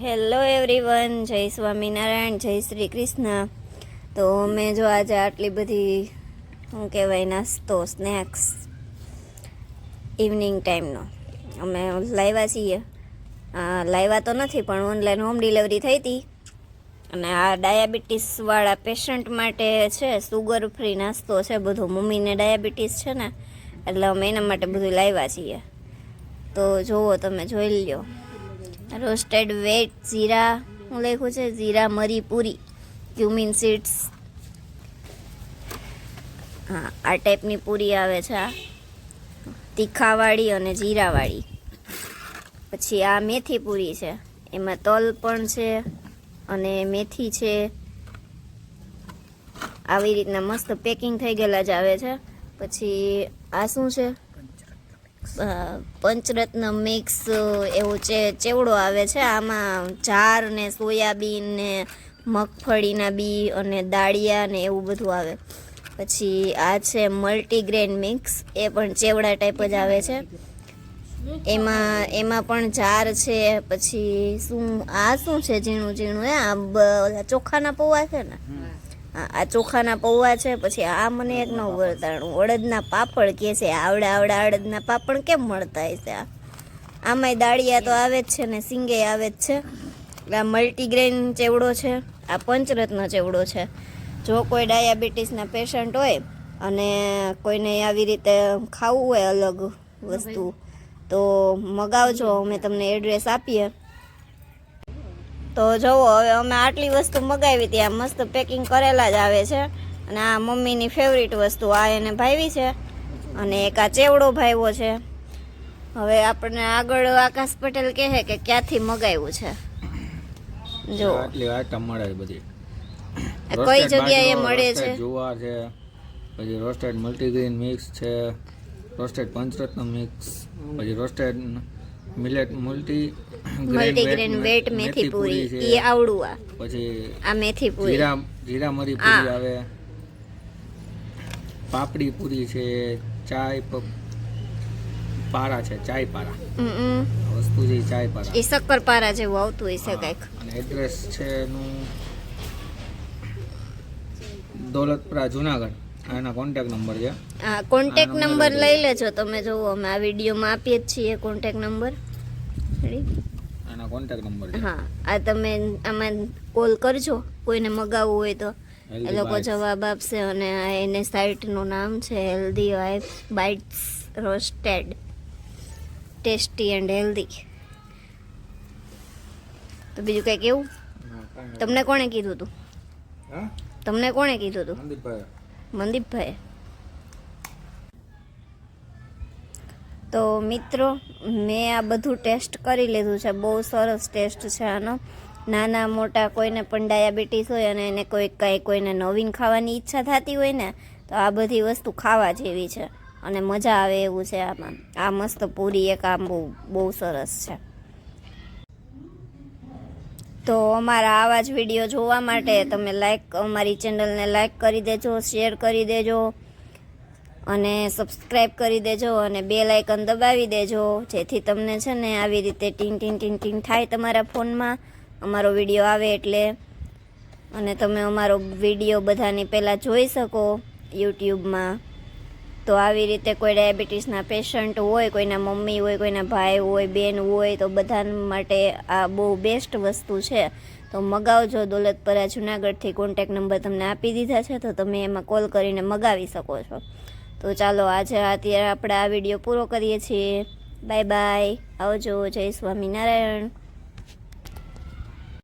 Hello everyone, જય સ્વામિનારાયણ, જય શ્રી કૃષ્ણ. તો મેં જો આજે આટલી બધી શું કહેવાય નાસ્તો સ્નેક્સ ઇવનિંગ ટાઈમનો અમે લાવ્યા છીએ. લાવ્યા તો નથી પણ ઓનલાઈન હોમ ડિલિવરી થઈ હતી અને આ ડાયાબિટીસવાળા પેશન્ટ માટે છે. સુગર ફ્રી નાસ્તો છે બધો. મમ્મીને ડાયાબિટીસ છે ને એટલે અમે એના માટે બધું લાવ્યા છીએ. તો જુઓ, તમે જોઈ લ્યો. રોસ્ટેડ વેટ જીરા, હું લખ્યું છે જીરા મરી પૂરી, ક્યુમિન સીડ્સ. હા, આ ટાઈપની પૂરી આવે છે. આ તીખાવાળી અને જીરાવાળી. પછી આ મેથી પૂરી છે, એમાં તલ પણ છે અને મેથી છે. આવી રીતના મસ્ત પેકિંગ થઈ ગયેલા જ આવે છે. પછી આ શું છે? પંચરત્ન મિક્સ એવું ચેવડો આવે છે. આમાં જાર ને સોયાબીન ને મગફળીના બી અને દાળિયા ને એવું બધું આવે. પછી આ છે મલ્ટીગ્રેન મિક્સ, એ પણ ચેવડા ટાઈપ જ આવે છે. એમાં પણ જાર છે. પછી આ શું છે? ઝીણું ઝીણું આ ચોખાના પૌવા છે ને? આ ચોખાના પૌવા છે. પછી આ મને એક ન વળતાણું અડદના પાપડ કે છે. આવડા અડદના પાપડ કેમ મળતા હશે? આમાંય દાળિયા તો આવે જ છે ને સિંગે આવે જ છે. આ મલ્ટીગ્રેન ચેવડો છે. આ પંચરત્ન ચેવડો છે. જો કોઈ ડાયાબિટીસના પેશન્ટ હોય અને કોઈને આવી રીતે ખાવું હોય અલગ વસ્તુ તો મગાવજો. અમે તમને એડ્રેસ આપીએ. તો જુઓ, હવે અમે આટલી વસ્તુ મગાવી હતી. આ મસ્ત પેકિંગ કરેલા જ આવે છે. અને આ મમ્મીની ફેવરિટ વસ્તુ આ એને ભાવી છે અને એક આ ચેવડો ભાવ્યો છે. હવે આપણને આગળ આકાશ પટેલ કહે કે ક્યાંથી મગાવ્યું છે. જો આટલી આઈટમ મળે બધી. કઈ જગ્યાએ મળે છે? જુવાર છે, પછી રોસ્ટેડ મલ્ટીગ્રેન મિક્સ છે, રોસ્ટેડ પંચરત્ન મિક્સ, પછી રોસ્ટેડ મિલેટ મલ્ટીગ્રેન વેટ મેથી પૂરી, એ આવડું. આ પછી આ મેથી પૂરી, જીરા મરી પૂરી આવે, પાપડી પૂરી છે, પારા છે, ચાય પારા વસ્તુ છે. ચાય પારા એ શક્કરપારા જેવું આવતું હશે કંઈક. અને એડ્રેસ છે એનું દોલતપરા જુનાગઢ. આના કોન્ટેક્ટ નંબર છે. હા, કોન્ટેક્ટ નંબર લઈ લેજો તમે. જોવો, અમે આ વિડીયોમાં આપીએ જ છીએ કોન્ટેક્ટ નંબર. આના કોન્ટેક્ટ નંબર છે. હા, આ તમે આમાં કોલ કરજો કોઈને મગાવવું હોય તો એ લોકો જવાબ આપશે. અને એને સાઇટનું નામ છે healthy wife bytes roasted, tasty and healthy. તો બીજું કંઈ કેવું? તમને કોણે કીધું હતું? તમને કોણે કીધું હતું? મનદીપભાઈ. તો મિત્રો, મેં આ બધું ટેસ્ટ કરી લીધું છે. બહુ સરસ ટેસ્ટ છે આનો. નાના મોટા કોઈને પણ ડાયાબિટીસ હોય અને એને કોઈને નવીન ખાવાની ઈચ્છા થતી હોય ને તો આ બધી વસ્તુ ખાવા જેવી છે અને મજા આવે એવું છે આમાં. આ મસ્ત પૂરી એક આમ બહુ સરસ છે. તો અમારા આવા જ વિડીયો જોવા માટે તમે અમારી ચેનલને લાઈક કરી દેજો, શેર કરી દેજો અને સબસ્ક્રાઈબ કરી દેજો અને બેલ આઇકન દબાવી દેજો, જેથી તમને છે ને આવી રીતે ટીંગ ટીંગ ટીંગ ટીંગ થાય તમારા ફોનમાં અમારો વિડીયો આવે એટલે. અને તમે અમારો વિડીયો બધાની પહેલાં જોઈ શકો યુટ્યુબમાં. તો આવી રીતે કોઈ ડાયાબિટીસના પેશન્ટ હોય, કોઈના મમ્મી હોય, કોઈના ભાઈ હોય, બેન હોય, તો બધા માટે આ બહુ બેસ્ટ વસ્તુ છે. તો મગાવજો. દોલતપરા જુનાગઢથી કોન્ટેક નંબર તમને આપી દીધા છે, તો તમે એમાં કોલ કરીને મગાવી શકો છો. તો ચાલો, અત્યારે આપણે આ વિડીયો પૂરો કરીએ છીએ. બાય બાય, આવજો. જય સ્વામિનારાયણ.